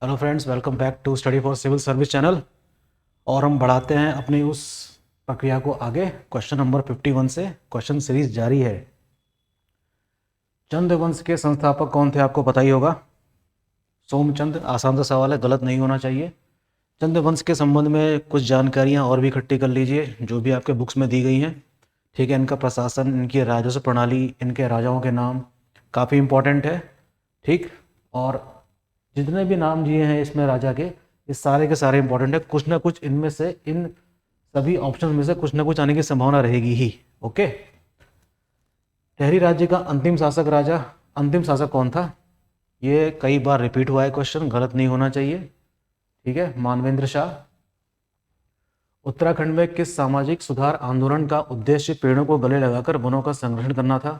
Hello friends, welcome back to study for civil service channel. और हम बढ़ाते हैं अपनी उस प्रक्रिया को आगे। क्वेश्चन नंबर 51 से क्वेश्चन सीरीज जारी है। चंद वंश के संस्थापक कौन थे, आपको पता ही होगा। सोमचंद। आसान सा सवाल है, गलत नहीं होना चाहिए। चंद वंश के संबंध में कुछ जानकारियाँ और भी इकट्ठी कर लीजिए जो भी आपके बुक्स में दी गई हैं। ठीक है, इनका प्रशासन, इनकी राजस्व प्रणाली, इनके राजाओं के नाम काफ़ी इम्पोर्टेंट है। ठीक। और जितने भी नाम दिए हैं इसमें राजा के, ये सारे के सारे इंपॉर्टेंट है। कुछ ना कुछ इनमें से, इन सभी ऑप्शन में से कुछ ना कुछ आने की संभावना रहेगी ही। ओके। टहरी राज्य का अंतिम शासक राजा, अंतिम शासक कौन था? ये कई बार रिपीट हुआ है क्वेश्चन, गलत नहीं होना चाहिए। ठीक है, मानवेंद्र शाह। उत्तराखंड में किस सामाजिक सुधार आंदोलन का उद्देश्य पेड़ों को गले लगाकर वनों का संरक्षण करना था?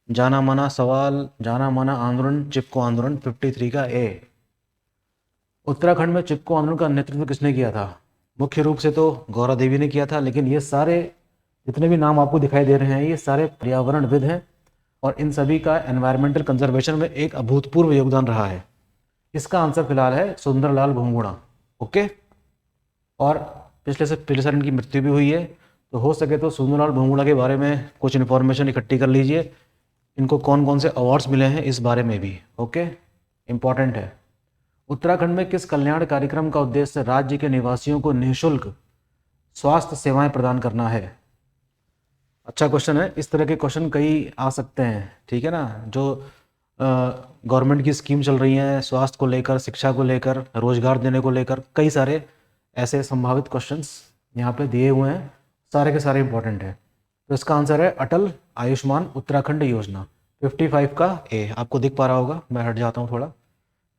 जाना माना सवाल, जाना माना आंदोलन, चिपको आंदोलन। 53 का ए। उत्तराखंड में चिपको आंदोलन का नेतृत्व किसने किया था? मुख्य रूप से तो गौरा देवी ने किया था, लेकिन ये सारे जितने भी नाम आपको दिखाई दे रहे हैं ये सारे पर्यावरणविद हैं और इन सभी का एनवायरमेंटल कंजर्वेशन में एक अभूतपूर्व योगदान रहा है। इसका आंसर फिलहाल है सुंदरलाल बहुगुणा। ओके। और पिछले साल इनकी मृत्यु भी हुई है, तो हो सके तो सुंदरलाल बहुगुणा के बारे में कुछ इन्फॉर्मेशन इकट्ठी कर लीजिए। इनको कौन कौन से अवार्ड्स मिले हैं इस बारे में भी। ओके, इम्पॉर्टेंट है। उत्तराखंड में किस कल्याण कार्यक्रम का उद्देश्य राज्य के निवासियों को निःशुल्क स्वास्थ्य सेवाएं प्रदान करना है? अच्छा क्वेश्चन है। इस तरह के क्वेश्चन कई आ सकते हैं, ठीक है ना। जो गवर्नमेंट की स्कीम चल रही है स्वास्थ्य को लेकर, शिक्षा को लेकर, रोजगार देने को लेकर, कई सारे ऐसे संभावित क्वेश्चंस यहाँ पे दिए हुए हैं। सारे के सारे इंपॉर्टेंट है। तो इसका आंसर है अटल आयुष्मान उत्तराखंड योजना। 55 का ए। आपको दिख पा रहा होगा, मैं हट जाता हूँ थोड़ा।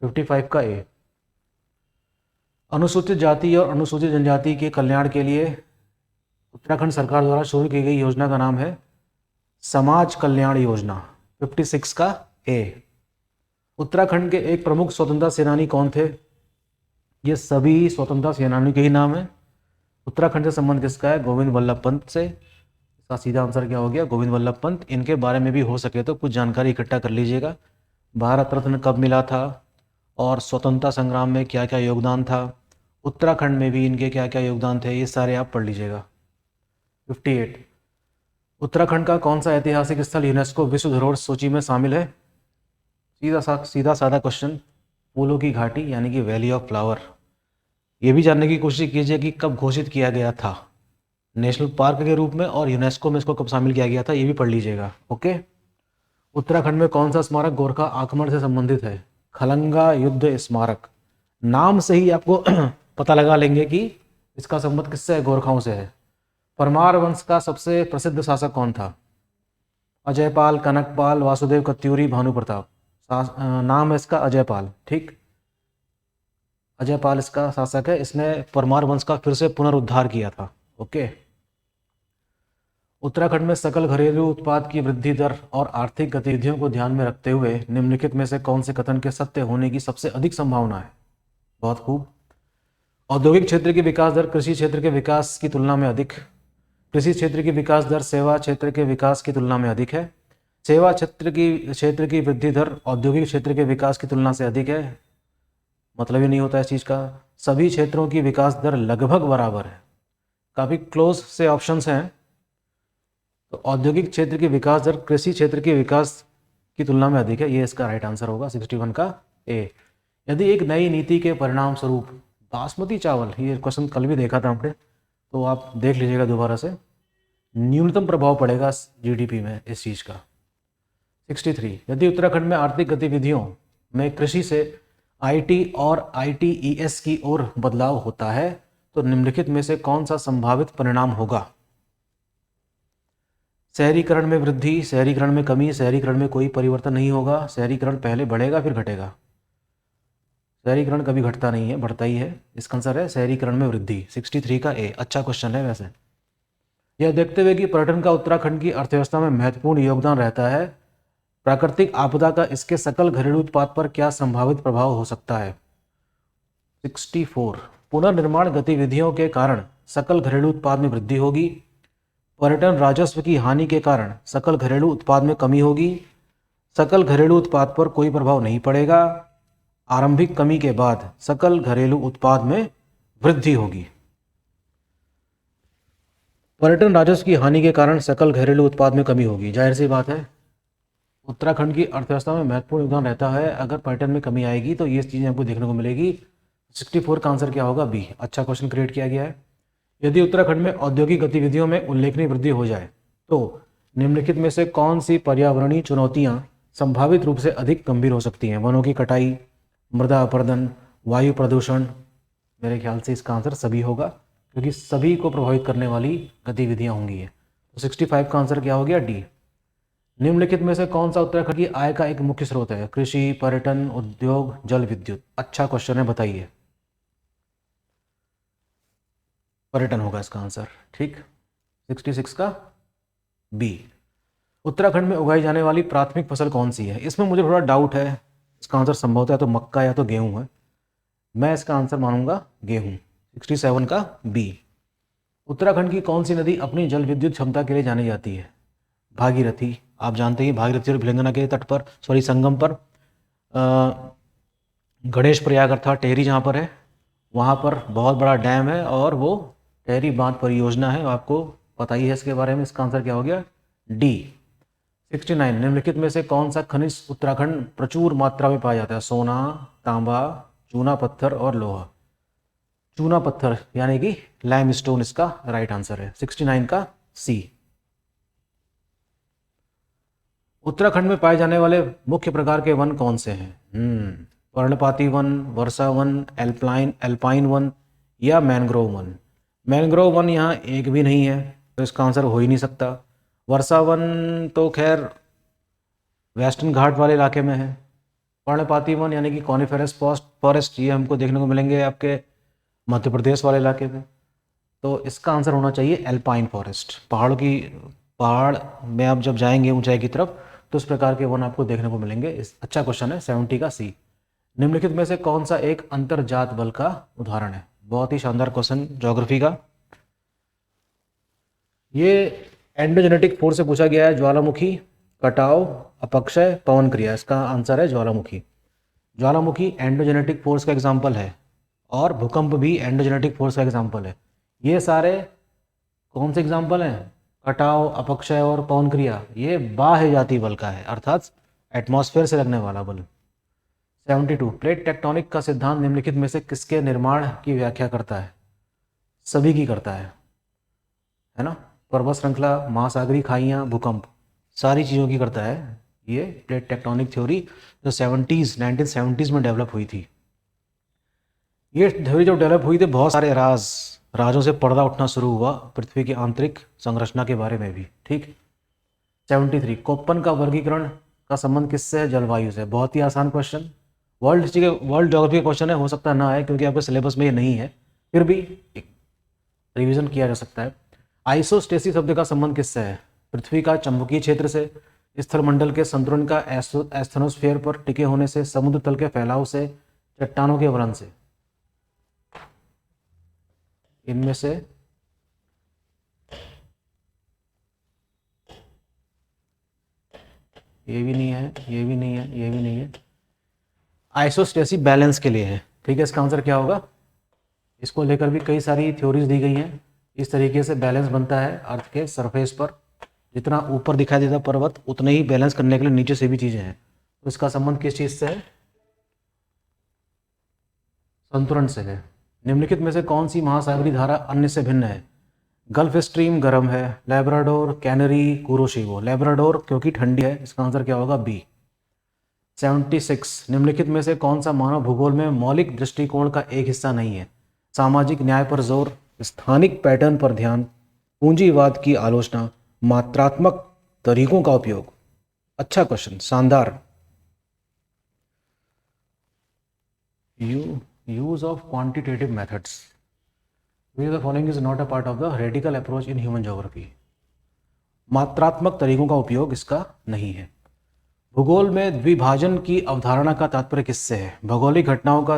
55 का ए। अनुसूचित जाति और अनुसूचित जनजाति के कल्याण के लिए उत्तराखंड सरकार द्वारा शुरू की गई योजना का नाम है समाज कल्याण योजना। 56 का ए। उत्तराखंड के एक प्रमुख स्वतंत्रता सेनानी कौन थे? ये सभी स्वतंत्रता सेनानियों के ही नाम है। उत्तराखंड से संबंध किसका है? गोविंद वल्लभ पंत से। इसका सीधा आंसर क्या हो गया? गोविंद वल्लभ पंत। इनके बारे में भी हो सके तो कुछ जानकारी इकट्ठा कर लीजिएगा। भारत रत्न कब मिला था और स्वतंत्रता संग्राम में क्या क्या योगदान था, उत्तराखंड में भी इनके क्या क्या योगदान थे, ये सारे आप पढ़ लीजिएगा। 58। उत्तराखंड का कौन सा ऐतिहासिक स्थल यूनेस्को विश्व धरोहर सूची में शामिल है? सीधा साधा क्वेश्चन। फूलों की घाटी यानी कि वैली ऑफ फ्लावर। ये भी जानने की कोशिश कीजिए कि कब घोषित किया गया था नेशनल पार्क के रूप में, और यूनेस्को में इसको कब शामिल किया गया था, ये भी पढ़ लीजिएगा। ओके। उत्तराखंड में कौन सा स्मारक गोरखा आक्रमण से संबंधित है? खलंगा युद्ध स्मारक। नाम से ही आपको पता लगा लेंगे कि इसका संबंध किससे है? गोरखाओं से है। परमार वंश का सबसे प्रसिद्ध शासक कौन था? अजयपाल, कनकपाल, वासुदेव कत्यूरी, भानु प्रताप। नाम है इसका अजयपाल। ठीक, अजयपाल इसका शासक है। इसने परमार वंश का फिर से पुनरुद्धार किया था। ओके। उत्तराखंड में सकल घरेलू उत्पाद की वृद्धि दर और आर्थिक गतिविधियों को ध्यान में रखते हुए निम्नलिखित में से कौन से कथन के सत्य होने की सबसे अधिक संभावना है? बहुत खूब। औद्योगिक क्षेत्र की विकास दर कृषि क्षेत्र के विकास की तुलना में अधिक। कृषि क्षेत्र की विकास दर सेवा क्षेत्र के विकास की तुलना में अधिक है। सेवा क्षेत्र की वृद्धि दर औद्योगिक क्षेत्र के विकास की तुलना से अधिक है। मतलब ही नहीं होता इस चीज़ का। सभी क्षेत्रों की विकास दर लगभग बराबर है। काफ़ी क्लोज से ऑप्शंस हैं। तो औद्योगिक क्षेत्र की विकास दर कृषि क्षेत्र के विकास की तुलना में अधिक है, ये इसका राइट आंसर होगा। 61 का ए। यदि एक नई नीति के परिणाम स्वरूप बासमती चावल, ये क्वेश्चन कल भी देखा था हमने, तो आप देख लीजिएगा दोबारा से, न्यूनतम प्रभाव पड़ेगा जीडीपी में इस चीज़ का। 63। यदि उत्तराखंड में आर्थिक गतिविधियों में कृषि से आईटी और आईटीईएस की ओर बदलाव होता है तो निम्नलिखित में से कौन सा संभावित परिणाम होगा? शहरीकरण में वृद्धि, शहरीकरण में कमी, शहरीकरण में कोई परिवर्तन नहीं होगा। शहरीकरण पहले बढ़ेगा फिर घटेगा। शहरीकरण कभी घटता नहीं है, बढ़ता ही है। इसका आंसर है शहरीकरण में वृद्धि। 63 का ए। अच्छा क्वेश्चन है वैसे। यह देखते हुए कि पर्यटन का उत्तराखंड की अर्थव्यवस्था में महत्वपूर्ण योगदान रहता है, प्राकृतिक आपदा का इसके सकल घरेलू उत्पाद पर क्या संभावित प्रभाव हो सकता है? 64। पुनर्निर्माण गतिविधियों के कारण सकल घरेलू उत्पाद में वृद्धि होगी। पर्यटन राजस्व की हानि के कारण सकल घरेलू उत्पाद में कमी होगी। सकल घरेलू उत्पाद पर कोई प्रभाव नहीं पड़ेगा। आरंभिक कमी के बाद सकल घरेलू उत्पाद में वृद्धि होगी। पर्यटन राजस्व की हानि के कारण सकल घरेलू उत्पाद में कमी होगी, जाहिर सी बात है। उत्तराखंड की अर्थव्यवस्था में महत्वपूर्ण योगदान रहता है। अगर पर्यटन में कमी आएगी तो ये चीज़ें आपको देखने को मिलेगी। 64 का आंसर क्या होगा? बी। अच्छा क्वेश्चन क्रिएट किया गया है। यदि उत्तराखंड में औद्योगिक गतिविधियों में उल्लेखनीय वृद्धि हो जाए तो निम्नलिखित में से कौन सी पर्यावरणीय चुनौतियां संभावित रूप से अधिक गंभीर हो सकती हैं? वनों की कटाई, मृदा अपरदन, वायु प्रदूषण। मेरे ख्याल से इसका आंसर सभी होगा, क्योंकि सभी को प्रभावित करने वाली गतिविधियां होंगी। तो 65 का आंसर क्या हो गया? डी। निम्नलिखित में से कौन सा उत्तराखंड की आय का एक मुख्य स्रोत है? कृषि, पर्यटन, उद्योग, जल विद्युत। अच्छा क्वेश्चन है, बताइए। पर्यटन होगा इसका आंसर, ठीक। 66 का बी। उत्तराखंड में उगाई जाने वाली प्राथमिक फसल कौन सी है? इसमें मुझे थोड़ा डाउट है। इसका आंसर संभवतः या तो मक्का या तो गेहूं है। मैं इसका आंसर मानूंगा गेहूं। 67 का बी। उत्तराखंड की कौन सी नदी अपनी जल विद्युत क्षमता के लिए जानी जाती है? भागीरथी। आप जानते हैं भागीरथी और भिलंगना के तट पर, संगम पर गणेश प्रयाग अर्थात टेहरी जहाँ पर है, वहाँ पर बहुत बड़ा डैम है और वो टेहरी बांध परियोजना है। आपको पता ही है इसके बारे में। इसका आंसर क्या हो गया? डी। 69। निम्नलिखित में से कौन सा खनिज उत्तराखंड प्रचुर मात्रा में पाया जाता है? सोना, तांबा, चूना पत्थर और लोहा। चूना पत्थर यानी कि लाइमस्टोन इसका राइट आंसर है। 69 का सी। उत्तराखंड में पाए जाने वाले मुख्य प्रकार के वन कौन से हैं? पर्णपाती वन, वर्षा वन, एल्पाइन वन या मैंग्रोव वन। मैंग्रोव वन यहाँ एक भी नहीं है, तो इसका आंसर हो ही नहीं सकता। वर्षा वन तो खैर वेस्टर्न घाट वाले इलाके में है। पर्णपाती वन यानी कि कॉनिफेरस फॉरेस्ट, ये हमको देखने को मिलेंगे आपके मध्य प्रदेश वाले इलाके में। तो इसका आंसर होना चाहिए एल्पाइन फॉरेस्ट। पहाड़ में आप जब जाएंगे ऊंचाई की तरफ तो इस प्रकार के वन आपको देखने को मिलेंगे। अच्छा क्वेश्चन है। 70 का सी। निम्नलिखित में से कौन सा एक अंतर्जात बल का उदाहरण है? बहुत ही शानदार क्वेश्चन ज्योग्राफी का। ये एंडोजेनेटिक फोर्स से पूछा गया है। ज्वालामुखी, कटाव, अपक्षय, पवन क्रिया। इसका आंसर है ज्वालामुखी। ज्वालामुखी एंडोजेनेटिक फोर्स का एग्जाम्पल है और भूकंप भी एंडोजेनेटिक फोर्स का एग्जाम्पल है। ये सारे कौन से एग्जाम्पल हैं? कटाव, अपक्षय और पवन क्रिया। ये बाह्य जाति बल का है, अर्थात एटमॉस्फेयर से लगने वाला बल। 72। प्लेट टेक्टोनिक का सिद्धांत निम्नलिखित में से किसके निर्माण की व्याख्या करता है? सभी की करता है ना। पर्वत श्रृंखला, महासागरीय खाइयाँ, भूकंप, सारी चीज़ों की करता है ये प्लेट टेक्टोनिक थ्योरी, जो 1970s में डेवलप हुई थी। ये थ्योरी जब डेवलप हुई थी बहुत सारे राजों से पर्दा उठना शुरू हुआ पृथ्वी की आंतरिक संरचना के बारे में भी, ठीक। 73। कोप्पन का वर्गीकरण का संबंध किससे है? जलवायु से। बहुत ही आसान क्वेश्चन, वर्ल्ड ज्योग्राफी का क्वेश्चन है, हो सकता है ना आए क्योंकि आपके सिलेबस में ये नहीं है, फिर भी रिवीजन किया जा सकता है। आइसोस्टेसिस शब्द का संबंध किससे है? पृथ्वी का चुंबकीय क्षेत्र से, स्थलमंडल के संतुलन का एस्थनोस्फेयर पर टिके होने से, समुद्र तल के फैलाव से, चट्टानों के वलन से। इनमें से ये भी नहीं है, ये भी नहीं है, ये भी नहीं है। आइसोस्टेसिस बैलेंस के लिए है, ठीक है। इसका आंसर क्या होगा? इसको लेकर भी कई सारी थ्योरीज दी गई हैं। इस तरीके से बैलेंस बनता है अर्थ के सरफेस पर। जितना ऊपर दिखाई देता पर्वत, उतने ही बैलेंस करने के लिए नीचे से भी चीज़ें हैं। तो इसका संबंध किस चीज़ से है? संतुलन से है। निम्नलिखित में से कौन सी महासागरीय धारा अन्य से भिन्न है? गल्फ स्ट्रीम गर्म है, लेब्राडोर, कैनरी, कुरोशिवो। लेब्राडोर क्योंकि ठंडी है। इसका आंसर क्या होगा? बी। 76। निम्नलिखित में से कौन सा मानव भूगोल में मौलिक दृष्टिकोण का एक हिस्सा नहीं है? सामाजिक न्याय पर जोर, स्थानिक पैटर्न पर ध्यान, पूंजीवाद की आलोचना, मात्रात्मक तरीकों का उपयोग। अच्छा क्वेश्चन, शानदार। Use of quantitative methods. The following is not a part of the radical approach in human geography. मात्रात्मक तरीकों का उपयोग इसका नहीं है। भूगोल में द्विभाजन की अवधारणा का तात्पर्य किससे है? भौगोलिक घटनाओं का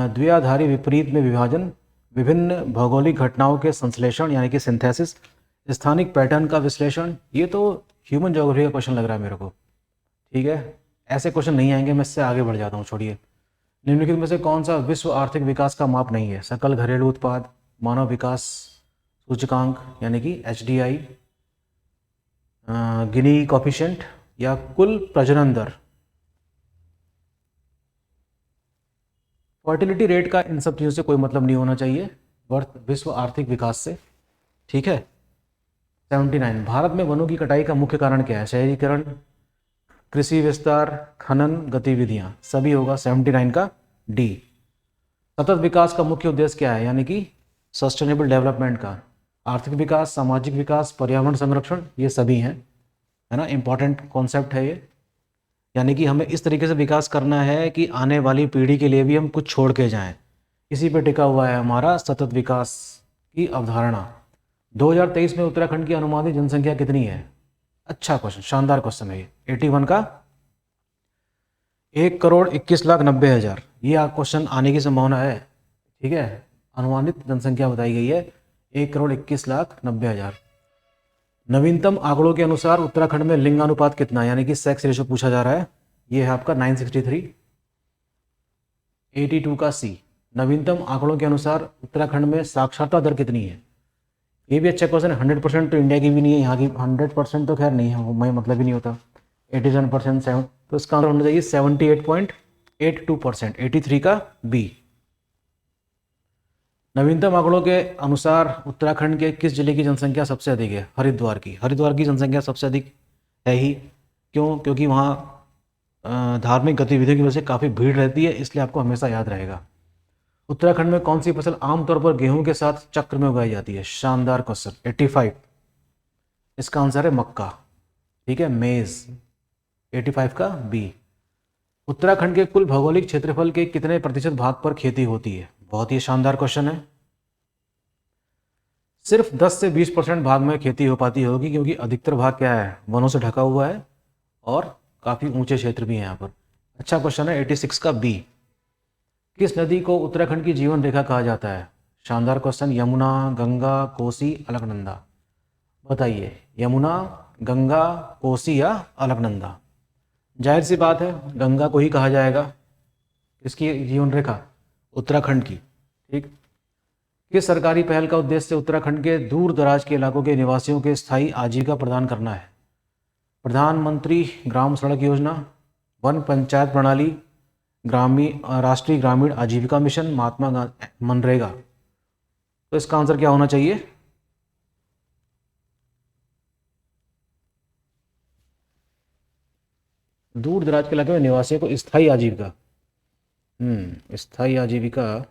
द्विआधारी विपरीत में विभाजन, विभिन्न भौगोलिक घटनाओं के संश्लेषण यानी कि सिंथेसिस, स्थानिक पैटर्न का विश्लेषण। ये तो ह्यूमन ज्योग्राफी का क्वेश्चन लग रहा है मेरे को, ठीक है। ऐसे क्वेश्चन नहीं आएंगे, मैं इससे आगे बढ़ जाता हूँ, छोड़िए। निम्नलिखित में से कौन सा विश्व आर्थिक विकास का माप नहीं है? सकल घरेलू उत्पाद, मानव विकास सूचकांक यानी कि HDI, गिनी कॉफिशिएंट या कुल प्रजनन दर। फर्टिलिटी रेट का इन सब चीज़ों से कोई मतलब नहीं होना चाहिए विश्व आर्थिक विकास से, ठीक है। 79, भारत में वनों की कटाई का मुख्य कारण क्या है? शहरीकरण, कृषि विस्तार, खनन गतिविधियां, सभी होगा 79 का डी। सतत विकास का मुख्य उद्देश्य क्या है? यानी कि सस्टेनेबल डेवलपमेंट का आर्थिक विकास, सामाजिक विकास, पर्यावरण संरक्षण, ये सभी हैं, है ना। इंपॉर्टेंट कॉन्सेप्ट है ये। यानी कि हमें इस तरीके से विकास करना है कि आने वाली पीढ़ी के लिए भी हम कुछ छोड़ के जाएं। इसी पे टिका हुआ है हमारा सतत विकास की अवधारणा। 2023 में उत्तराखंड की अनुमानित जनसंख्या कितनी है? अच्छा क्वेश्चन, शानदार क्वेश्चन है ये। 81 का 1,21,90,000, ये क्वेश्चन आने की संभावना है, ठीक है। अनुमानित जनसंख्या बताई गई है 1,21,90,000। नवीनतम आंकड़ों के अनुसार उत्तराखंड में लिंगानुपात कितना है? यानी कि सेक्स रेशो पूछा जा रहा है। ये है आपका 963, 82 का सी। नवीनतम आंकड़ों के अनुसार उत्तराखंड में साक्षरता दर कितनी है? ये भी अच्छा क्वेश्चन है। 100% तो इंडिया की भी नहीं है, यहाँ की 100% तो खैर नहीं है, वो मैं मतलब ही नहीं होता। 87%, 7, तो इसका आंसर होना चाहिए 78.82%, 83 का बी। नवीनतम आंकड़ों के अनुसार उत्तराखंड के किस जिले की जनसंख्या सबसे अधिक है? हरिद्वार की। हरिद्वार की जनसंख्या सबसे अधिक है ही, क्यों? क्योंकि वहाँ धार्मिक गतिविधियों की वजह से काफ़ी भीड़ रहती है, इसलिए आपको हमेशा याद रहेगा। उत्तराखंड में कौन सी फसल आमतौर पर गेहूं के साथ चक्र में उगाई जाती है? शानदार क्वेश्चन, 85। इसका आंसर है मक्का, ठीक है, मेज। 85 का बी। उत्तराखंड के कुल भौगोलिक क्षेत्रफल के कितने प्रतिशत भाग पर खेती होती है? बहुत ही शानदार क्वेश्चन है। सिर्फ 10 से 20% भाग में खेती हो पाती होगी, क्योंकि अधिकतर भाग क्या है? वनों से ढका हुआ है और काफ़ी ऊंचे क्षेत्र भी हैं यहाँ पर। अच्छा क्वेश्चन है, 86 का बी। किस नदी को उत्तराखंड की जीवन रेखा कहा जाता है? शानदार क्वेश्चन, यमुना, गंगा, कोसी, अलकनंदा। बताइए, यमुना, गंगा, कोसी या अलकनंदा? जाहिर सी बात है गंगा को ही कहा जाएगा। इसकी जीवन रेखा उत्तराखंड की, ठीक। किस सरकारी पहल का उद्देश्य उत्तराखंड के दूर दराज के इलाकों के निवासियों के स्थायी आजीविका प्रदान करना है? प्रधानमंत्री ग्राम सड़क योजना, वन पंचायत प्रणाली, राष्ट्रीय ग्रामीण आजीविका मिशन, महात्मा गांधी, मनरेगा। तो इसका आंसर क्या होना चाहिए? दूर दराज के इलाके में निवासियों को स्थायी आजीविका, स्थायी आजीविका,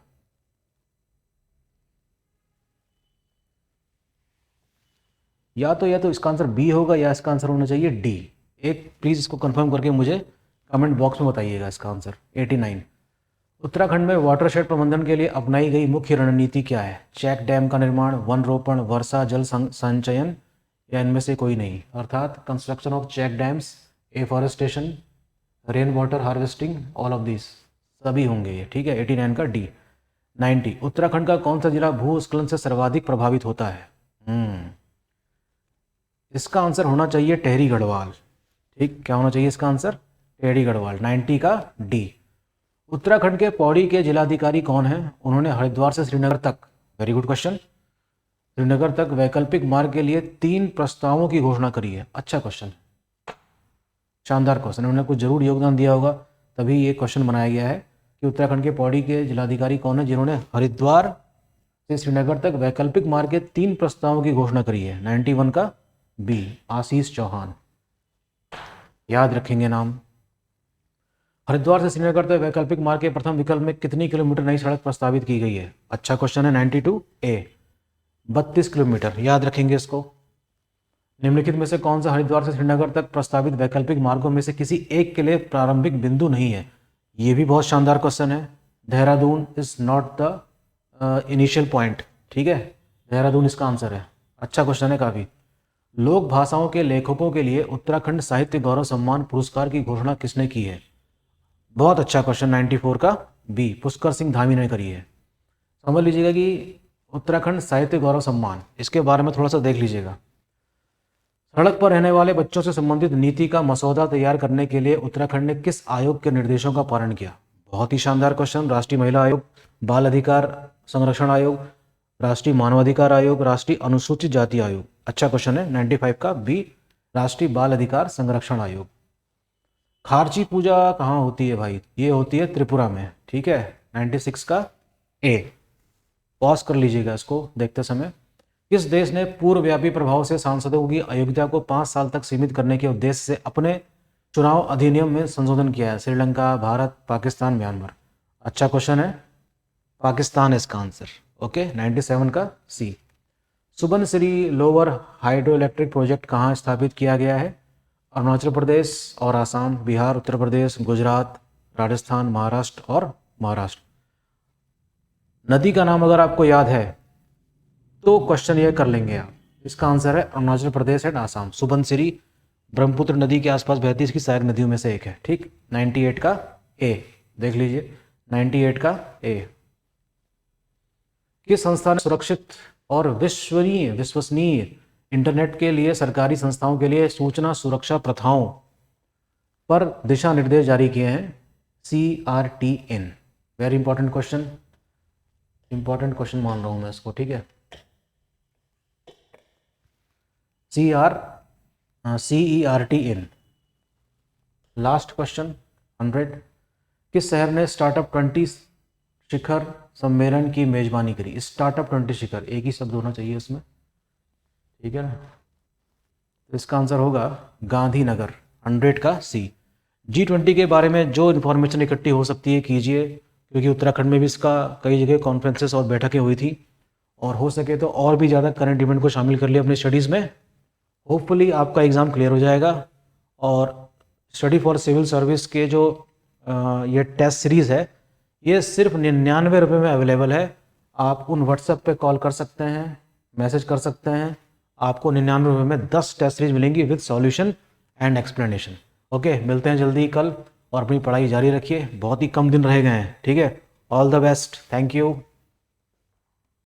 या तो इसका आंसर बी होगा या इसका आंसर होना चाहिए डी। एक प्लीज इसको कंफर्म करके मुझे कमेंट बॉक्स में बताइएगा इसका आंसर। 89, उत्तराखंड में वाटरशेड प्रबंधन के लिए अपनाई गई मुख्य रणनीति क्या है? चेक डैम का निर्माण, वन रोपण, वर्षा जल संचयन या इनमें से कोई नहीं? अर्थात construction of check dams, afforestation, rain water harvesting, all of this, सभी होंगे ये, ठीक है। 89 का डी। 90, उत्तराखंड का कौन सा जिला भूस्खलन से सर्वाधिक प्रभावित होता है? इसका आंसर होना चाहिए टिहरी गढ़वाल, ठीक। क्या होना चाहिए इसका आंसर? टिहरी गढ़वाल, 90 का डी। उत्तराखंड के पौड़ी के जिलाधिकारी कौन हैं? उन्होंने हरिद्वार से श्रीनगर तक, वेरी गुड क्वेश्चन, श्रीनगर तक वैकल्पिक मार्ग के लिए 3 प्रस्तावों की घोषणा करी है। अच्छा क्वेश्चन, शानदार क्वेश्चन, उन्होंने कुछ जरूर योगदान दिया होगा तभी ये क्वेश्चन बनाया गया है कि उत्तराखंड के पौड़ी के जिलाधिकारी कौन है जिन्होंने हरिद्वार से श्रीनगर तक वैकल्पिक मार्ग के 3 प्रस्तावों की घोषणा करी है? 91 का बी, आशीष चौहान, याद रखेंगे नाम। हरिद्वार से श्रीनगर तक वैकल्पिक मार्ग के प्रथम विकल्प में कितनी किलोमीटर नई सड़क प्रस्तावित की गई है? अच्छा क्वेश्चन है, 92 ए, 32 किलोमीटर, याद रखेंगे इसको। निम्नलिखित में से कौन सा हरिद्वार से श्रीनगर तक प्रस्तावित वैकल्पिक मार्गों में से किसी एक के लिए प्रारंभिक बिंदु नहीं है? ये भी बहुत शानदार क्वेश्चन है। Dehradun is not the initial point, ठीक है, देहरादून इसका आंसर है। अच्छा क्वेश्चन है काफ़ी। लोक भाषाओं के लेखकों के लिए उत्तराखंड साहित्य गौरव सम्मान पुरस्कार की घोषणा किसने की है? बहुत अच्छा क्वेश्चन, 94 का बी, पुष्कर सिंह धामी ने करी है। समझ लीजिएगा कि उत्तराखंड साहित्य गौरव सम्मान, इसके बारे में थोड़ा सा देख लीजिएगा। सड़क पर रहने वाले बच्चों से संबंधित नीति का मसौदा तैयार करने के लिए उत्तराखंड ने किस आयोग के निर्देशों का पालन किया? बहुत ही शानदार क्वेश्चन। राष्ट्रीय महिला आयोग, बाल अधिकार संरक्षण आयोग, राष्ट्रीय मानवाधिकार आयोग, राष्ट्रीय अनुसूचित जाति आयोग। अच्छा क्वेश्चन है। 95 का बी, राष्ट्रीय बाल अधिकार संरक्षण आयोग। खारची पूजा कहाँ होती है भाई? ये होती है त्रिपुरा में, ठीक है। 96 का ए। पॉज कर लीजिएगा इसको देखते समय। किस देश ने पूर्वव्यापी प्रभाव से सांसदों की अयोग्यता को 5 साल तक सीमित करने के उद्देश्य से अपने चुनाव अधिनियम में संशोधन किया है? श्रीलंका, भारत, पाकिस्तान, म्यांमार। अच्छा क्वेश्चन है, पाकिस्तान इसका आंसर। ओके, 97 का C. Subansiri lower hydro electric project कहाँ स्थापित किया गया है? अरुणाचल प्रदेश और आसाम, बिहार, उत्तर प्रदेश, गुजरात, राजस्थान, महाराष्ट्र और महाराष्ट्र। नदी का नाम अगर आपको याद है तो क्वेश्चन ये कर लेंगे आप। इसका आंसर है अरुणाचल प्रदेश एंड आसाम। सुबनसिरी ब्रह्मपुत्र नदी के आसपास बहती इसकी सहायक नदियों में से एक है, ठीक। 98 का ए देख लीजिए, 98 का ए। किस संस्था ने सुरक्षित और विश्वसनीय इंटरनेट के लिए सरकारी संस्थाओं के लिए सूचना सुरक्षा प्रथाओं पर दिशा निर्देश जारी किए हैं? CRTN। Very important question, important question मान रहा हूं मैं इसको, ठीक है। CERTN। Last question 100। किस शहर ने स्टार्टअप 20 शिखर सम्मेलन की मेजबानी करी? स्टार्टअप 20 शिखर, एक ही शब्द होना चाहिए इसमें, ठीक है ना। तो इसका आंसर होगा गांधीनगर। 100 का सी। G20 के बारे में जो इन्फॉर्मेशन इकट्ठी हो सकती है कीजिए, क्योंकि उत्तराखंड में भी इसका कई जगह कॉन्फ्रेंसेस और बैठकें हुई थी, और हो सके तो और भी ज़्यादा करंट इवेंट को शामिल कर लिया अपनी स्टडीज़ में। होपफुली आपका एग्ज़ाम क्लियर हो जाएगा। और स्टडी फॉर सिविल सर्विस के जो ये टेस्ट सीरीज़ है, ये सिर्फ 99 रुपये में अवेलेबल है। आप उन व्हाट्सएप पे कॉल कर सकते हैं, मैसेज कर सकते हैं। आपको 99 रुपये में 10 टेस्ट सीरीज मिलेंगी with solution and explanation. Okay, मिलते हैं जल्दी कल, और अपनी पढ़ाई जारी रखिए। बहुत ही कम दिन रह गए हैं, ठीक है। All the best, thank you.